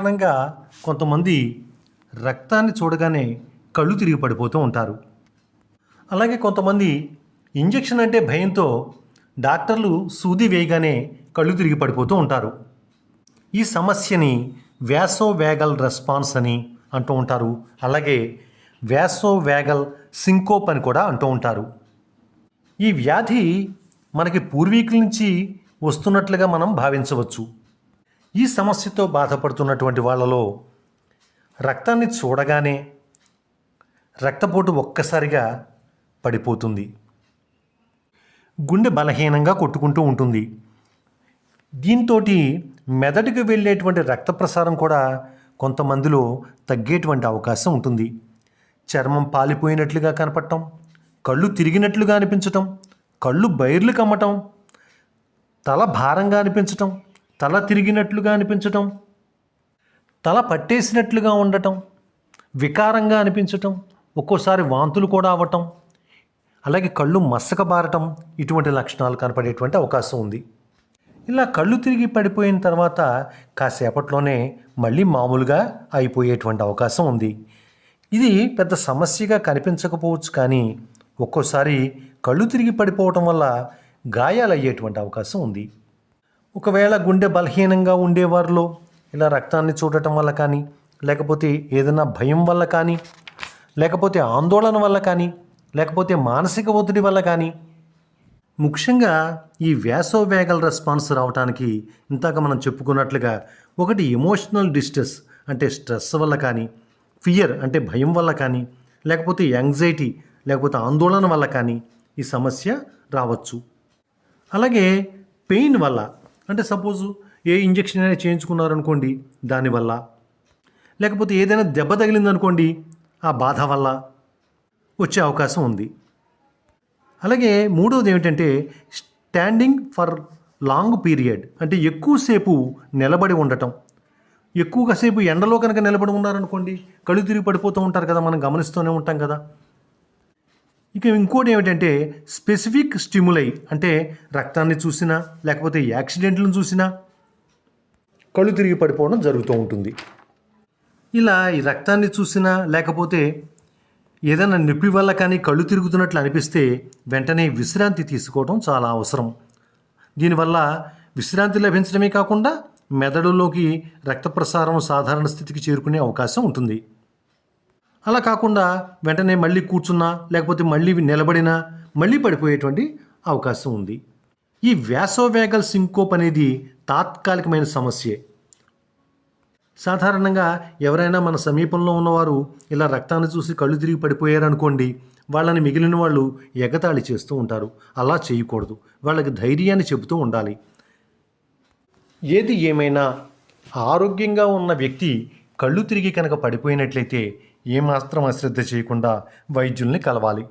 సాధారణంగా కొంతమంది రక్తాన్ని చూడగానే కళ్ళు తిరిగి పడిపోతూ ఉంటారు. అలాగే కొంతమంది ఇంజెక్షన్ అంటే భయంతో డాక్టర్లు సూది వేయగానే కళ్ళు తిరిగి పడిపోతూ ఉంటారు. ఈ సమస్యని వ్యాసోవేగల్ రెస్పాన్స్ అని అంటూ ఉంటారు. అలాగే వ్యాసోవేగల్ సింకోప్ అని కూడా అంటూ ఉంటారు. ఈ వ్యాధి మనకి పూర్వీకుల నుంచి వస్తున్నట్లుగా మనం భావించవచ్చు. ఈ సమస్యతో బాధపడుతున్నటువంటి వాళ్ళలో రక్తాన్ని చూడగానే రక్తపోటు ఒక్కసారిగా పడిపోతుంది. గుండె బలహీనంగా కొట్టుకుంటూ ఉంటుంది. దీంతో మెదడుకు వెళ్ళేటువంటి రక్త ప్రసారం కూడా కొంతమందిలో తగ్గేటువంటి అవకాశం ఉంటుంది. చర్మం పాలిపోయినట్లుగా కనపడటం, కళ్ళు తిరిగినట్లుగా అనిపించటం, కళ్ళు బైర్లు కమ్మటం, తల భారంగా అనిపించటం, తల తిరిగినట్లుగా అనిపించటం, తల పట్టేసినట్లుగా ఉండటం, వికారంగా అనిపించటం, ఒక్కోసారి వాంతులు కూడా అవ్వటం, అలాగే కళ్ళు మసకబారటం, ఇటువంటి లక్షణాలు కనపడేటువంటి అవకాశం ఉంది. ఇలా కళ్ళు తిరిగి పడిపోయిన తర్వాత కాసేపట్లోనే మళ్ళీ మామూలుగా అయిపోయేటువంటి అవకాశం ఉంది. ఇది పెద్ద సమస్యగా కనిపించకపోవచ్చు, కానీ ఒక్కోసారి కళ్ళు తిరిగి పడిపోవటం వల్ల గాయాలు అయ్యేటువంటి అవకాశం ఉంది. ఒకవేళ గుండె బలహీనంగా ఉండేవారిలో ఇలా రక్తాన్ని చూడటం వల్ల కానీ, లేకపోతే ఏదైనా భయం వల్ల కానీ, లేకపోతే ఆందోళన వల్ల కానీ, లేకపోతే మానసిక ఒత్తిడి వల్ల కానీ, ముఖ్యంగా ఈ వ్యాసోవేగల్ రెస్పాన్స్ రావడానికి ఇంతాక మనం చెప్పుకున్నట్లుగా ఒకటి ఎమోషనల్ డిస్ట్రెస్ అంటే స్ట్రెస్ వల్ల కానీ, ఫియర్ అంటే భయం వల్ల కానీ, లేకపోతే యాంగ్జైటీ లేకపోతే ఆందోళన వల్ల కానీ ఈ సమస్య రావచ్చు. అలాగే పెయిన్ వల్ల, అంటే సపోజు ఏ ఇంజెక్షన్ అయినా చేయించుకున్నారనుకోండి దానివల్ల, లేకపోతే ఏదైనా దెబ్బ తగిలిందనుకోండి ఆ బాధ వల్ల వచ్చే అవకాశం ఉంది. అలాగే మూడవది ఏమిటంటే స్టాండింగ్ ఫర్ లాంగ్ పీరియడ్, అంటే ఎక్కువసేపు నిలబడి ఉండటం. ఎక్కువగా సేపు ఎండలో కనుక నిలబడి ఉన్నారనుకోండి కళ్ళు తిరిగి పడిపోతూ ఉంటారు కదా, మనం గమనిస్తూనే ఉంటాం కదా. ఇక ఇంకోటి ఏమిటంటే స్పెసిఫిక్ స్టిములై, అంటే రక్తాన్ని చూసినా లేకపోతే యాక్సిడెంట్లను చూసినా కళ్ళు తిరిగి పడిపోవడం జరుగుతూ ఉంటుంది. ఇలా ఈ రక్తాన్ని చూసినా లేకపోతే ఏదైనా నొప్పి వల్ల కానీ కళ్ళు తిరుగుతున్నట్లు అనిపిస్తే వెంటనే విశ్రాంతి తీసుకోవడం చాలా అవసరం. దీనివల్ల విశ్రాంతి లభించడమే కాకుండా మెదడులోకి రక్త ప్రసారం సాధారణ స్థితికి చేరుకునే అవకాశం ఉంటుంది. అలా కాకుండా వెంటనే మళ్ళీ కూర్చున్నా లేకపోతే మళ్ళీ నిలబడినా మళ్ళీ పడిపోయేటువంటి అవకాశం ఉంది. ఈ వ్యాసోవేగల్ సింకోప్ అనేది తాత్కాలికమైన సమస్యే. సాధారణంగా ఎవరైనా మన సమీపంలో ఉన్నవారు ఇలా రక్తాన్ని చూసి కళ్ళు తిరిగి పడిపోయారనుకోండి, వాళ్ళని మిగిలిన వాళ్ళు ఎగతాళి చేస్తూ ఉంటారు. అలా చేయకూడదు. వాళ్ళకి ధైర్యాన్ని చెబుతూ ఉండాలి. ఏది ఏమైనా ఆరోగ్యంగా ఉన్న వ్యక్తి కళ్ళు తిరిగి కనుక పడిపోయినట్లయితే ఏమాత్రం అశ్రద్ధ చేయకుండా వైద్యుల్ని కలవాలి.